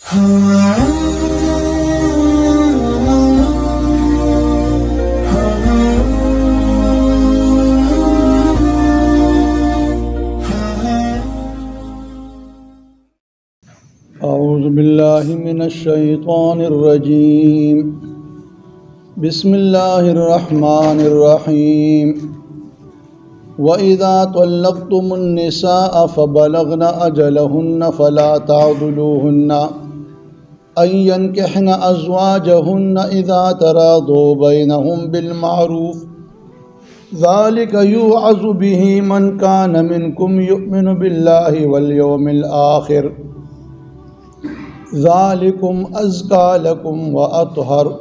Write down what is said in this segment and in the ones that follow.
أعوذ بالله من الشيطان الرجيم بسم الله الرحمن الرحيم وإذا طلقتم النساء فبلغن أجلهن فلا تعضلوهن أن ينكحن أزواجهن إذا تراضوا بينهم بالمعروف ذلك يوعظ به من كان منكم يؤمن بالله واليوم الآخر ذلكم أزكى لكم وأطهر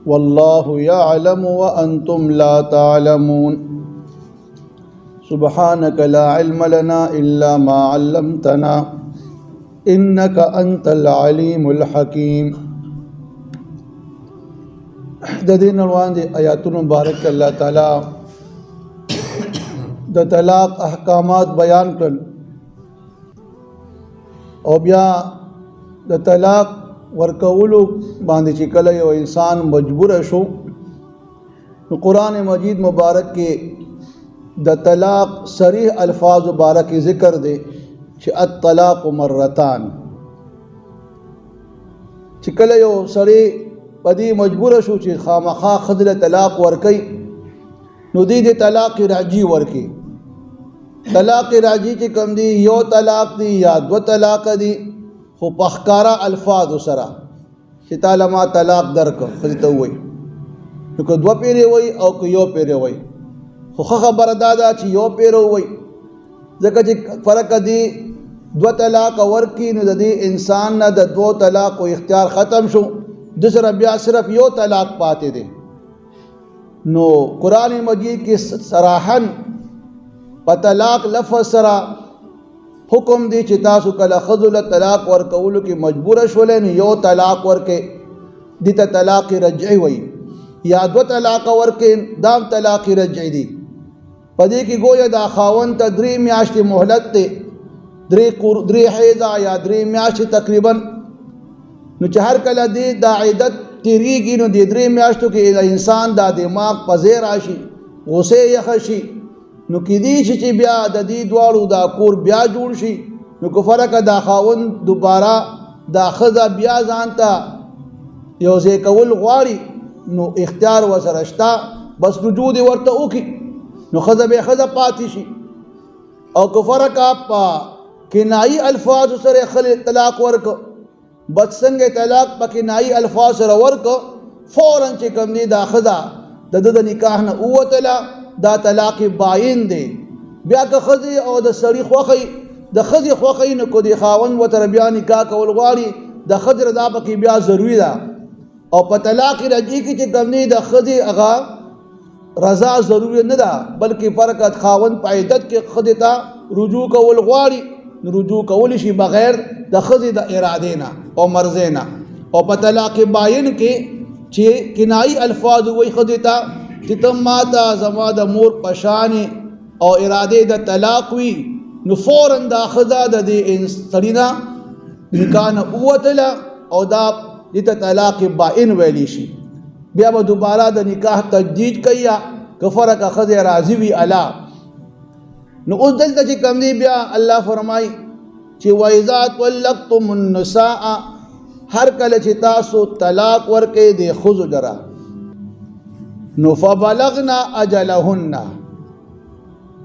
والله يعلم وأنتم لا تعلمون سبحانك لا علم لنا إلا ما علمتنا إنك أنت العليم الحكيم. د دین روان دي آیاتونو مبارک الله تعالی د طلاق احکامات بیان کړل او بیا د طلاق ورکولو باندې چې کله یو انسان مجبور شو نو قرآن مجید مبارک کې د طلاق صریح الفاظ مبارک ذکر دی چې الطلاق مرتان، چې کله یو سړی پدې مجبور شو چې خامخا خدله طلاق ورکي نو دې طلاق راجی ورکي. طلاق راجی چې کوم دی یو طلاق دی یا دو طلاق دی خو پخکارا الفاظ سره چې تعالی ما طلاق درک خځې ته وایي نو که دوه پیرې وایي او که یو پیرې وایي خو خبره دا ده چې یو پیرې وایي ځکه چې فرق دی دو طلاق ورکي نو د دې انسان نه د دو طلاق او اختیار ختم شو د سره بیا صرف یو طلاق پاتې دی. نو قرآن مجید کې صراحاً په طلاق لفظ سره حکم دی چې تاسو کله ښځو له طلاق ورکولو کې مجبوره شولې نو یو طلاق ورکې دې ته طلاق رجعي وایي یا دو طلاق ورکې دام طلاق رجعي دی. په دې کې گویا دا خاوند ته 3 میاشتې مهلت دی، 3 حیضه یا 3 میاشتې تقریبا. نو چې هر کله دې دا عدت تیریږي نو دې 3 میاشتو کې انسان دا دماغ په ځای راشي، غصې یخه شي، نو کېدی شي چې بیا د دې دواړو دا کور بیا جوړ شي. نو که فرقه دا خاوند دوباره دا ښځه بیا ځان ته یو ځای کول غواړي نو اختیار ورسره شته، بس رجوع دې ورته وکړي نو ښځه به ښځه پاتې شي. او که فرقه په کنایي الفاظ سره طلاق ورکړه بد څنګه طلاق په کنایي الفاظ سره ورکړه فوراً چې کوم دی دا ښځه د نکاح نه ووتله دا طلاق باین دی. بیا که ښځې او د سړي خوښی د ښځې خوښی نه کو دی خاوند ورته بیا نکاح کول غواړي د ښځې رضا پکې بیا ضروري ده. او په طلاق رجعي کې چې کوم دی د ښځې هغه رضا ضروري نه ده بلکې فرق خاوند په عدت کې ښځې ته رجوع کول غواړي نو رجوع کولی شي بغیر د ښځې د ارادې نه او مرضې نه. او په طلاق باین کې چې کنایي الفاظ وایي ښځې ته چې ته ماته زما د مور پشانې او ارادې د طلاق وي نو فوراً دا ښځه د دې سړي نه نکاح نه ووتله او دا دې ته طلاق باین ویلی شي. بیا به دوباره د نکاح تجدید کوي یا که فرقه ښځې راضي وي الا. نو اوس دلته چې کوم دی بیا الله فرمایي چې وإذا طلقتم النساء هر کله چې تاسو طلاق ورکئ د ښځو لره نو فبلغنا اجلهن.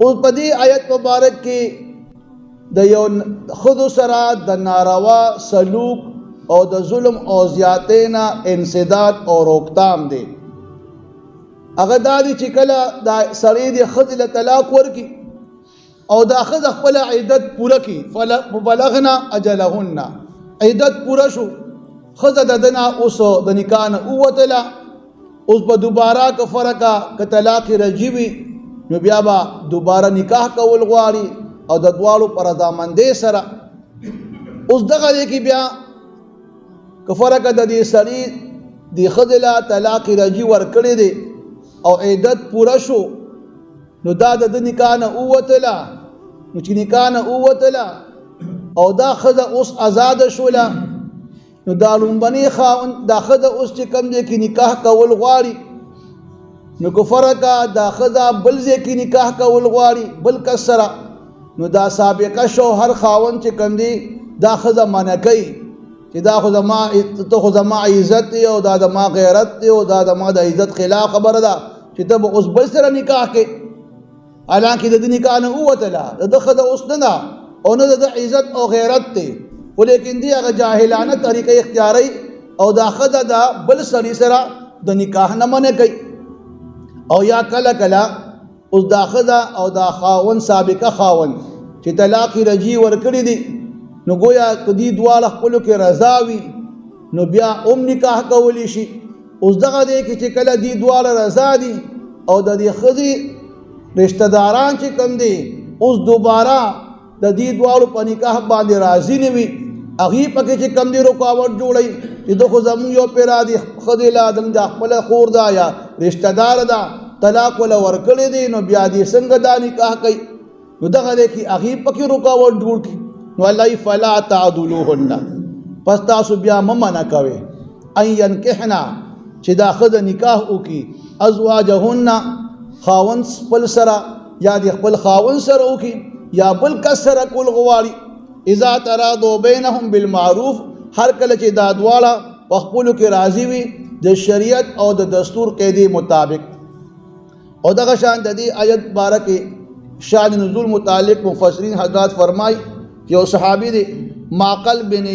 اوس په دې آیت مبارک کې د یو ښځو سره د ناروا سلوک او د ظلم او زیاتې نه انسداد او روکتام دی. هغه دا دی چې کله دا سړی د ښځې له طلاق ورکي او دا ښځه خپل عدت پوره کړي فبلغنا اجلهن عدت پوره شو ښځه د ده نه اوس د نکاح نه ووتله اوس به دوباره که فرقه که طلاق رجعي وي نو بیا به دوباره نکاح کول غواړي او د دواړو په رضامندۍ سره. اوس دغه دی کې بیا که فرقه د دې سړي د ښځې له طلاق رجعي ورکړی دی او عدت پوره شو نو دا د نکاح نه ووتله نو چې نکاح نه ووتله او دا ښځه اوس آزاده شوله، نو دا لومبني خاوند دا ښځه اوس چې کوم ځای کې نکاح کول غواړي، نو که فرقه دا ښځه بل ځای کې نکاح کول غواړي بل کس سره، نو دا سابقه شوهر خاوند چې کوم دی دا ښځه منع کوي چې دا خو زما ته خو زما عزت دی او دا زما غیرت دی او دا زما د عزت خلاف خبره ده چې ته به اوس بل سره نکاح کوې، حالانکې د دې نکاح نه ووتله، د ده ښځه اوس نه ده او نه د عزت او غیرت دی، خو لیکن دی هغه جاهلانه طریقه اختیاري او دا ښځه دا بل سړي سره د نکاح نه منع کوي. او یا کله کله اوس دا ښځه او دا خاوند سابقه خاوند چې طلاق رجعي ورکړي دي، نو گویا که دی دواړه خپلو کې رضا وي نو بیا نکاح کولی شي. اوس دغه دی کې چې کله دی دواړه رضا دي او د دې ښځې رشته داران چې کوم دي اوس دوباره د دې دواړو په نکاح باندې راضي نه وي، هغې پکې چې کوم دی رکاوټ جوړوي چې ده خو زمونږ یو پیرا دی ښځې لا دا خپله خور ده یا رشته داره ده طلاق وله ورکړی دی، نو بیا دې څنګه دا نکاح کوي؟ نو دغه دی کې هغې پکې رکاوټ جوړ کړي. نو الله فلا تعدلوهن، پس تاسو بیا مه منع کوئ ان ینکحنا چې دا ښځه نکاح وکړي ازواجهن خاوند خپل سره یا د خپل خاوند سره وکړي یا بل کس سره کول غواړي، اذا تراضوا بینهم بالمعروف، هر کله چې دا دواړه په خپلو کې راضي وي د شریعت او د دستور قیدې مطابق. او دغه شان د دې آیت باره کې شان نزول متعلق مفسرین حضرات فرمای یو صحابي دی معقل بن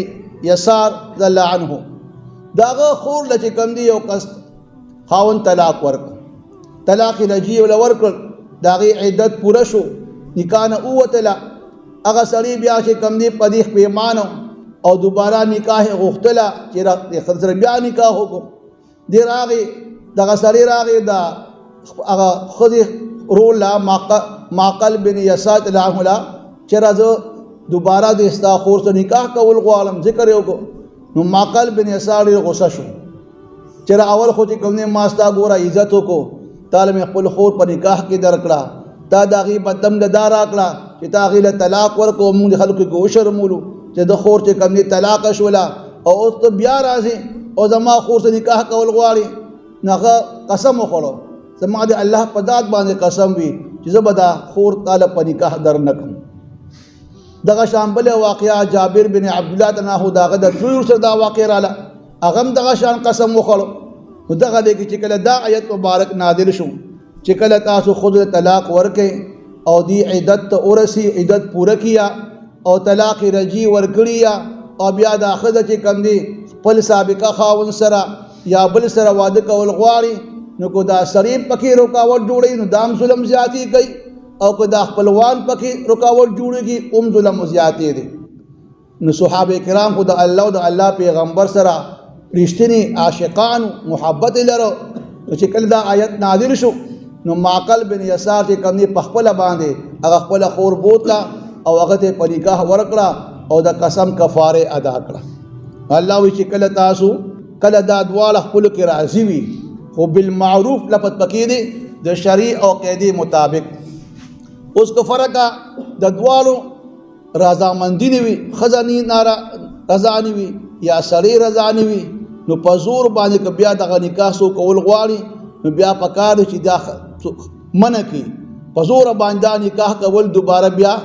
یسار رضی الله عنه، داغه خور لچ کم دی یو کس خاوند طلاق ورکړ، طلاق رجعي ولا ورکړ، داغه عدت پوره شو، نکاح نه ووتله، هغه سړی بیا چې کم دی په دې پیمانه او دوباره نکاح غوښتله چې د سره بیا نکاح وکړو، دی راغی دغه سړی راغی دا هغه ښځې رول لا معقل بن یسار رضی الله عنه چې راځه دوباره د ستا خور سره نکاح کول غواړم، ذکر یې وکړو. نو معقل بن یسار ډېر غوسه شو چې اول خو چې کوم دی ما ستا ګوره عزت وکړو، تا مې خپل خور په نکاح کې درکړه، تا د هغې بدم له دا راکړه چې تا هغې له طلاق ورکړو، موږ د خلکو کې وشرمولو چې د خور چې کوم دی طلاقه شوله او اوس ته بیا راځې او زما خور سره نکاح کول غواړې. نو هغه قسم وخوړو، زما د الله په ذات باندې قسم وي چې زه به دا خور تاله په نکاح در نه کړم. دغه شان بله واقعه جابر بن عبدالله تناه داغه د تلو سره دا واقع راله، هغه هم دغه شان قسم وخوړو. نو دغه دی چې کله دا آیت مبارک نازل شو چې کله تاسو خود طلاق ورکئ او دی عدت ته ورسي، عدت پوره کیا او طلاق رجعي ورکړي او بیا دا ښځه چې کوم دی خپل سابقه خاوند سره یا بل سره واده کول غواړي، نو کو دا سړی پکې رکاوټ جوړوي نو دام ظلم زیاتی کوي، او که دا خپلوان پکې رکاوټ جوړېږي ظلم زیاتې دی. نو صحابه کرام خو د الله او د الله پیغمبر سره رښتینی عاشقان محبت لرو، چې کله دا آیت نازل شو نو معقل بن یسار چې کوم دی په خپله باندې هغه خپله خور بوتله او هغه ته په نکاح ورکړه او د قسم کفاره ادا کړه. الله وی چې کله تاسو کله دا دواړه خپلو کې راضي وي، خو بالمعروف لفظ پکې دی د شرع او قیدې مطابق. اوس که فرقه د دواړو رضامندي نه وي، ښځه رضا نه وي یا سړی رضا نه وي، نو په زور باندې که بیا دغه نکاح څوک کول غواړي نو بیا پکار دی چې دا منع کړي، په زور باندې دا نکاح کول دوباره بیا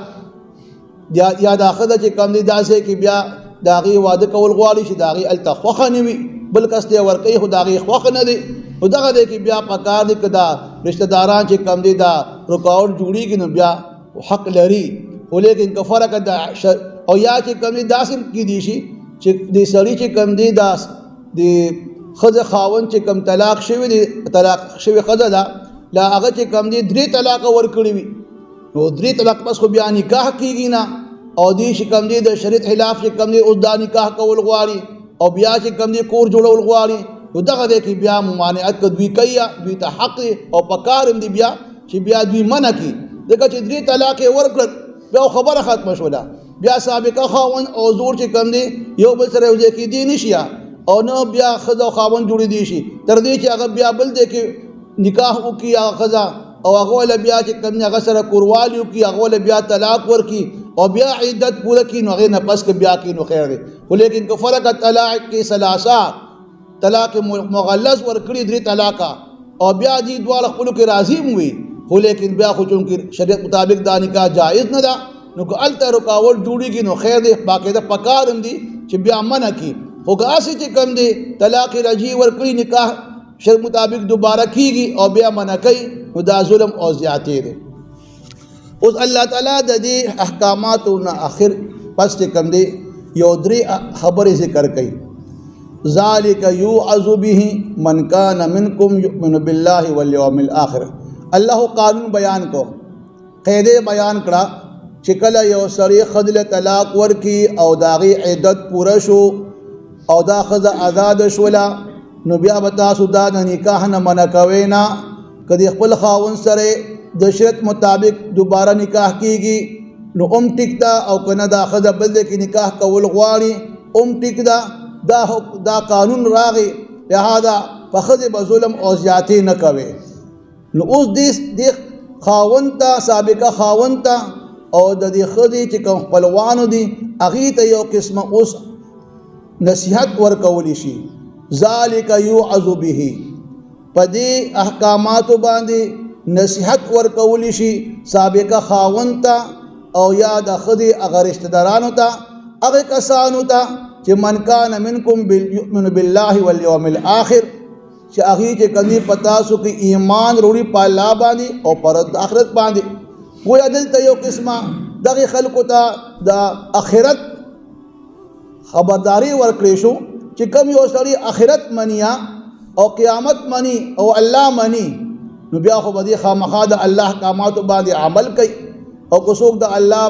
یا دا ښځه چې کوم دی داسې کې بیا د هغې واده کول غواړي چې د هغې هلته خوښه نه وي، بل کس ته یې ورکوي خو د هغې خوښه نه دی، نو دغه دی کې بیا پکار دی که دا رشته داران چې کوم دی دا رکاوټ جوړېږي نو بیا حق لري. خو لیکن که فرق او یا چې کوم دی داسې کیدی شي چې د سړي چې کوم دی دا د ښځه خاوند چې کوم طلاق شوی دی، طلاق شوې ښځه ده لا هغه چې کوم دی 3 طلاقه ورکړي وي، نو 3 طلاق بس خو بیا نکاح کېږي نه، او دی چې کوم دی د شریعت خلاف چې کوم دی اوس دا نکاح کول غواړي او بیا چې کوم دی کور جوړول غواړي، نو دغه دی کې بیا ممانعت که دوی کوي دوی ته حق دی او پکار هم دی بیا چې بیا دوی منع کړي، ځکه چې 3 طلاق یې ورکړل بیا خبره ختمه شوله، بیا سابقه خاوند او زور چې کوم دی یو بل سره یو ځای کېدی نه شي او نه بیا ښځه او خاوند جوړېدی شي، تر دې چې هغه بیا بل دی کې نکاح وکړي هغه ښځه او هغه ول بیا چې کوم نه غسر کوروالیو کی هغه ول بیا طلاق ورکی او بیا عدت پوره کی نو هغه نه پس کې بیا کی نو خیر دی ولیکن که فرق طلاق کې ثلاثه طلاق مغلظ ورکړي درې طلاق او بیا دې دوه خپل کې راضی وي خو لیکن بیا خو چون کې شریعت مطابق دا نکاح جائز نه ده نو که الته رکاوټ جوړیږي نو خیر دی باقاعده پکارم دي چې بیا منع کی خو که اسی چې کم دی طلاق رجعی ورکړي نکاح شریعت مطابق دوباره کیږي او بیا منع کوي نو دا ظلم او زیاتی دی اوس الله تعالی د دې احکاماتو نه اخر پس چې کم دی یو درې خبرې ذکر کوي ذالک یوعظ به من کان منکم یؤمن بالله والیوم الاخر الله قانون بیان کو قاعده بیان کړه چې کله یو سړی خدل طلاق ورکی او داغي عدت پوره شو او دا خزه آزاد شولا نو بیا به تاسو دا د نکاح نه منع کوي نه کدی خپل خاوند سره د شرط مطابق دوباره نکاح کیږي نو ټیکتا او کنه دا خزه بل کې نکاح کول غواړي ټیکدا دا قانون راغی لہذا فخذ بظلم او زیاتی نه کوي نو اوس دې خاوند ته سابقه خاوند ته او د دې خدي چې کوم خپلوانو دي اغه ته یو قسمه اوس نصیحت ورکول شي ذالک یوعظ به پدې احکامات باندې نصیحت ورکول شي سابقه خاوند ته او یا د خدي اگر رشتہ دارانو ته هغه کسانو ته چې من کان منکم یؤمن بالله والیوم الاخر چې هغه چې کدی پتا سو کې ایمان وروړي په الله باندې او پر آخرت باندې وای دلته یو قسمه دغه خلکو ته د آخرت خبرداري ورکړې شو چې کوم یو سړی آخرت منیا او قیامت منی او الله منی نو بیا خو به خامخا د الله احکامات باندې عمل کوي او کو څوک د الله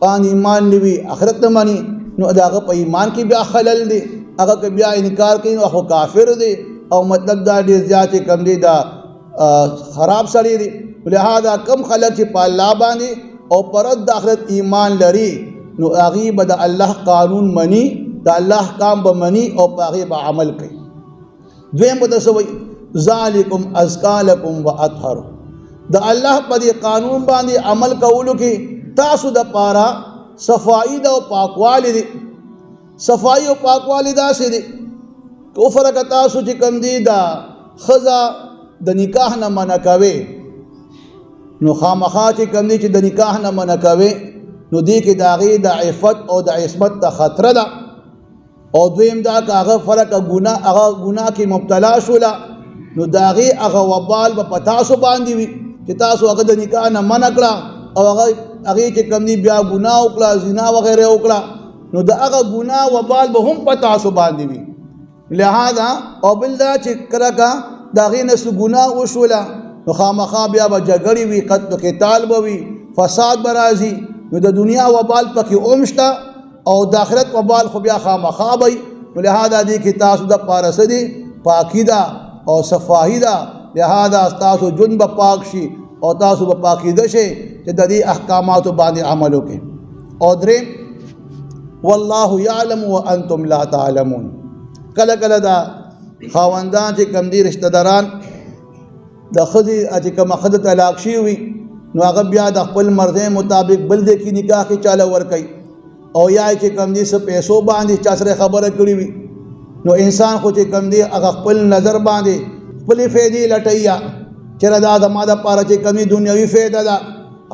باندې ایمان نیوي آخرت نه منی نو داغه په ایمان کې بیا خلل دی هغه بیا انکار کوي او کافر دی او مطلب دا ډیر زیات کم دی دا خراب سړی دی لہذا کم خلک چې په الله باندې او پرد د آخرت ایمان لري نو هغه به د الله قانون منی د الله احکام به منی او په هغه به عمل کوي دویم به تسوي ذالکم ازکا لکم واطهر د الله په دې قانون باندې عمل کولو کې تاسو د پاره صفائی دا او پاکوالی دی صفائی او پاکوالی دا سی دی کو فرق تاسو چې کم دی دا خزا د نکاح نه منع کوي نو خامخا چې کم دی چې د نکاح نه منع کوي نو دی کې داغي د عفت او د عصمت ته خطر ده او دویم دا که هغه فرق ګناه کې مبتلا شولا نو داغي هغه وبال په تاسو باندې وي چې تاسو هغه د نکاح نه منع کړه او هغه چې کم دی بیا ګناه وکړه زنا وغیرہ وکړه نو د هغه ګناه وبال به هم په تاسو باندې وي لہذا او بل دا چې کړه داغي نه څه ګناه وشولا نو خامخا بیا به جګړې وي قتل قتال به وي فساد به راځي نو د دنیا وبال پکې اومشته او د آخرت وبال خو بیا خامخا وي لہذا دې کې تاسو د پاره سدي پاکی دا او صفائی دا لہذا تاسو جن به پاک شي او تاسو به پاکیده شي چې د دې احکامات باندې عمل وکړي او درې والله يعلم وانتم لا تعلمون کله کله دا خاوندان چې کم دي رشتہ داران د خدي چې کوم خد طلاق شي وي نو هغه بیا د خپل مرزه مطابق بل د کې نکاح کې چاله ور کوي او یا چې کم دي څه پیسو باندې چا سره خبره کړی وي نو انسان خو چې کم دي هغه خپل نظر باندې خپل فائدې لټیا چې دا د ماده پاره چې کمی دنیوي فائدہ ده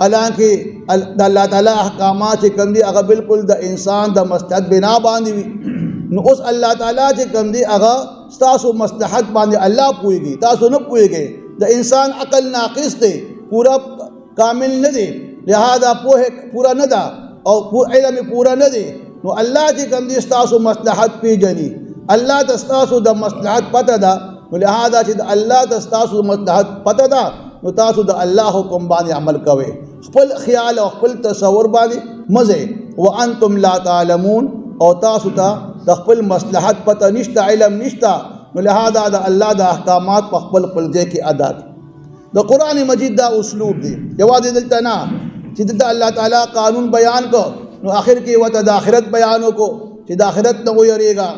حالانکه د الله تعالی احکامات چې کم دي هغه بالکل د انسان د مصلحت بنا باندې وي نو اوس الله تعالی چې کم دي هغه تاسو مصلحت باندې الله پويږي تاسو نه پويږي د انسان عقل ناقص دی پورا کامل نه دی لہذا پوهه پورا نه ده او علم پورا نه دی نو الله چې کم دي تاسو مصلحت پیژني الله تاسو د مصلحت پته ده لہذا چې الله تاسو مصلحت پته ده نو تاسو د الله حکم باندې عمل کوئ خپل خیال او خپل تصور باندې مزه وانتم لا تعلمون او تاسو ته د خپل مصلحت پته نشته علم نشته نو لہذا د الله د احکامات په خپل ځای کې ادا د قران مجید دا اسلوب دی جواز دلته نه چې د الله تعالی قانون بیان کو نو اخر کې وته د آخرت بیانو کو چې د آخرت نه ویریږي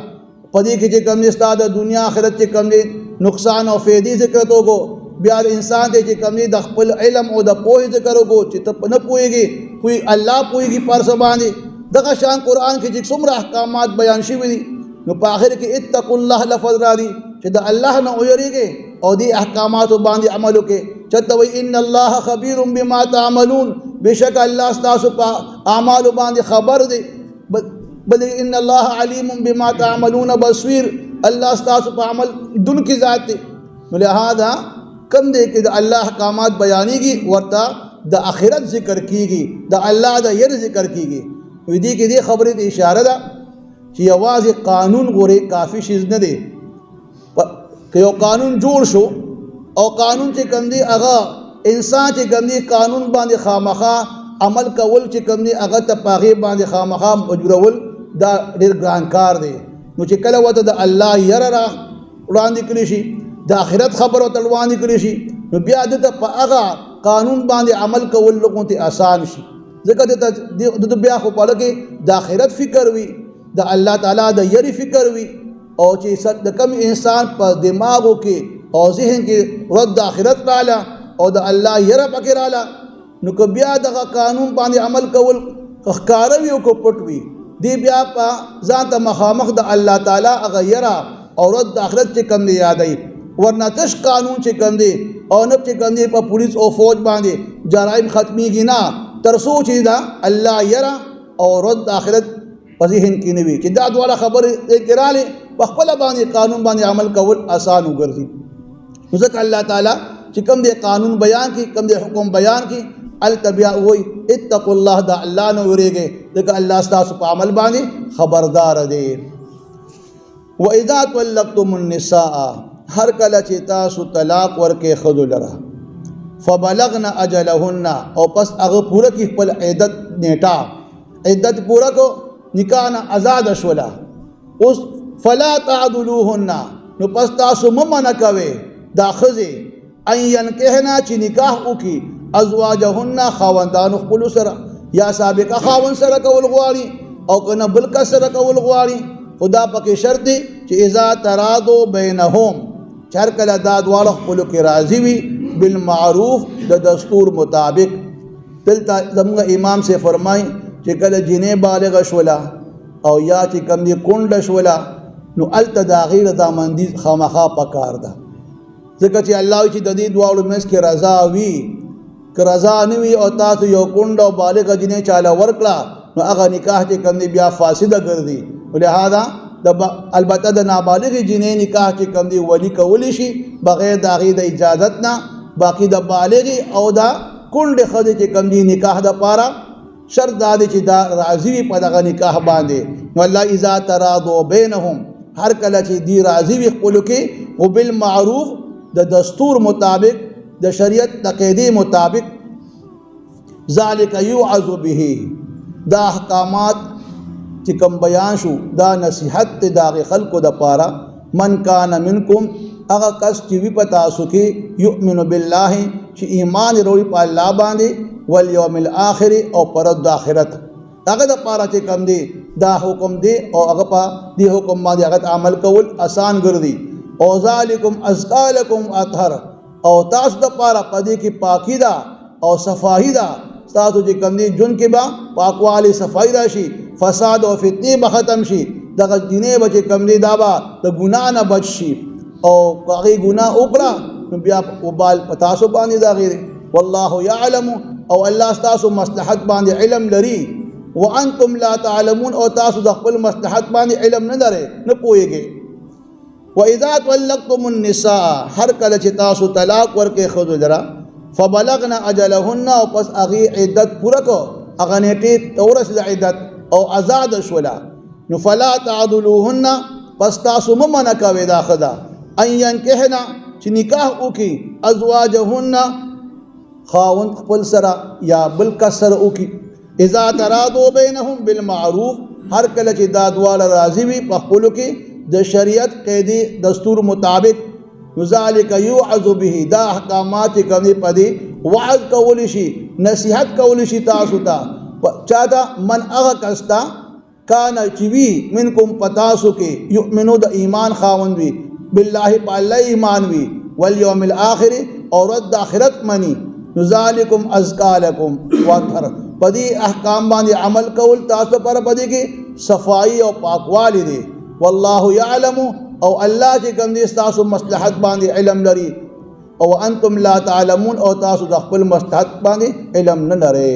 پدې کې چې کم نشته د دنیا آخرت چې کم دي نقصان او فائدې ذکر تو کو بیا انسان ته چې کوم دی د خپل علم او د پوهې ذکر وکړو چې ته نه پوهېږې الله پوهېږي په هر څه باندې. دغه شان قرآن کې چې څومره احکامات بیان شوي دي نو په آخر کې اتقوا الله لفظ را دي چې د الله نه ویریږئ او دې احکاماتو باندې عمل وکړئ. چته وایي ان الله خبیر بما تعملون، بېشک الله ستاسو په اعمالو باندې خبر دی. بل ان الله علیم بما تعملون بصیر، الله ستاسو په عمل دن کی ذات دی. نو لہذا کم دی چې د الله احکامات بیانېږي ورته د آخرت ذکر کیږي، د الله د ير ذکر کیږي. وې دې کې دې خبرې ته اشاره ده چې یوازې قانون غوري کافي شیز نه دی. که یو قانون جوړ شو او قانون چې کوم دی هغه انسان چې کوم دی قانون باندې خامخا عمل کول چې کوم دی هغه ته پاغي باندې خامخا مجبورول دا ډېر ګران کار دی. نو چې کله وته د الله ير را وړاندې کړی شي، د آخرت خبر ورته وړاندې کړی شي، نو بیا دته په هغه قانون باندې عمل کول لوګو ته آسان شي. ځکه د بیا خو په لکه د آخرت فکر وي، د الله تعالی د ير فکر وي، او چې د کم انسان په دماغو کې او ذهن کې رد د آخرت رااله او د الله ير پکې رااله، نو که بیا دغه قانون باندې عمل کول ښکاره وي او که پټ وي، دی بیا په ځان ته مخامخ د الله تعالی هغه ير او رد د آخرت چې کوم دی یادوي. ورنه تش قانون چې کوم دی او نه چې کوم دی په پولیس او فوج باندې جرایم ختمیږي نه، تر څو چې دا الله ير او رد د آخرت په ذهن کې نه وي چې دا دواړه خبرې کراله په خپل باندې قانون باندې عمل کول آسان وګرځي. ځکه الله تعالی چې کوم دی قانون بیان کی، کوم دی حکم بیان کی، التبیا وای اتقوا الله دا الله نو ورېږي، ځکه الله ستاسو په عمل باندې خبردار دی. واذا طلقتم النساء، هر کله چې تاسو طلاق ورکې ښځو لره، فبلغن اجلهن، او پس هغه پوره کی خپل عدت نیټه، عدت پوره کو، نکاح نه آزاد شوله، اوس فلا تعذلوهن، نو پس تاسو ممنه کوي دا ښځې ان ينکحنا چې نکاح وکړي ازواجهن خاوندانو خپلو سره، یا سابقه خاوند سره کول غواړي او که نه بل کس سره کول غواړي، خدا پکې شرط دی چې اذا ترادو بینهم، چې هر کله دا دواړه خپلو کې راضي وي بالمعروف، د دستور مطابق. دلته زموږ امام سے فرمایي چې کله جنې بالغه شوله او یا چې کوم دی کونډه شوله، نو الته د هغې رضامندي خامخا پکار ده. ځکه چې الله وایي چې د دې دواړو منځ کې رضا وي. که رضا نه وي او تاسو یو کونډه او بالغه جنې چاله ورکړه، نو هغه نکاح چې کوم دی بیا فاسده ګرځي. لہذا البته د نابالغې جنې نکاح چې کوم دی ولی کولی شي بغیر د هغې د اجازت نه، باقي د بالغې او د کونډې ښځې چې کوم دی نکاح دپاره شرط دا دی چې دا راضي وي په دغه نکاح باندې. نو الله اذا تراضوا بینهم، هر کله چې دی راضي وي خپلو کې، او بالمعروف، د دستور مطابق، د شریعت د قاعدې مطابق. ذالک یوعظ به، دا احکامات چې کوم بیان شو دا نصیحت دی د هغې خلکو دپاره. من کان منکم، هغه کس چې وي په تاسو کې، یؤمن بالله، چې ایمان وروړي په الله باندې، والیوم الاخر، او پر ورځ د آخرت، هغه دپاره چې کوم دی دا حکم دی او هغه په دې حکم باندې هغه عمل کول آسان ګرځي. او ذالکم ازکی لکم اطهر، او تاسو دپاره په دې کې پاکي ده او صفاهي ده، تاسو چې کوم دی جون کې به پاکوالی صفائی راشي، فساد او فتنې به ختم شي، دغه جنې به چې کوم دی دا به د ګناه نه بچ شي، او هغې ګناه وکړه نو بیا وبال په تاسو باندې د هغې دی. والله یعلم، او الله ستاسو مصلحت باندې علم لري، وانتم لا تعلمون، او تاسو د خپل مصلحت باندې علم نه لرئ، نه پوهېږئ. واذا طلقتم النساء، هر کله چې تاسو طلاق ورکړئ ښځو لره، فبلغن اجلهن، او پس هغې عدت پوره کو، هغه نیټې ته ورسېده عدت او آزاده شوله، نو فلا تعذلوهن، پس تاسو مه منع کوئ دا ښځه، ان ینکحنا، چې نکاح وکړي، ازواجهن، خاوند خپل سره یا بل کس سره وکړي. اذا ترادوا بینهم بالمعروف، هر کله چې دا دواړه راضي وي په خپلو کې د شریعت قیدې دستور مطابق. ذالک یوعظ به، دا احکامات چې کوم دي په دې وعظ کولی شي، نصیحت کولی شي تاسو ته. چا ته؟ من هغه کس ته کانه چې وي منکم په تاسو کې، یؤمنو د ایمان خاوند وي، بالله په الله ایمان وي، والیوم الاخر، او رد آخرت منی نو ذالکم ازکا لکم واطهر پدی احکام باندې عمل کول تاسو پر پدی کې صفائی او پاکوالی دی والله یعلم او الله چې کوم دي تاسو مصلحت باندې علم لري او انتم لا تعلمون او تاسو د خپل مصلحت باندې علم نه لرئ.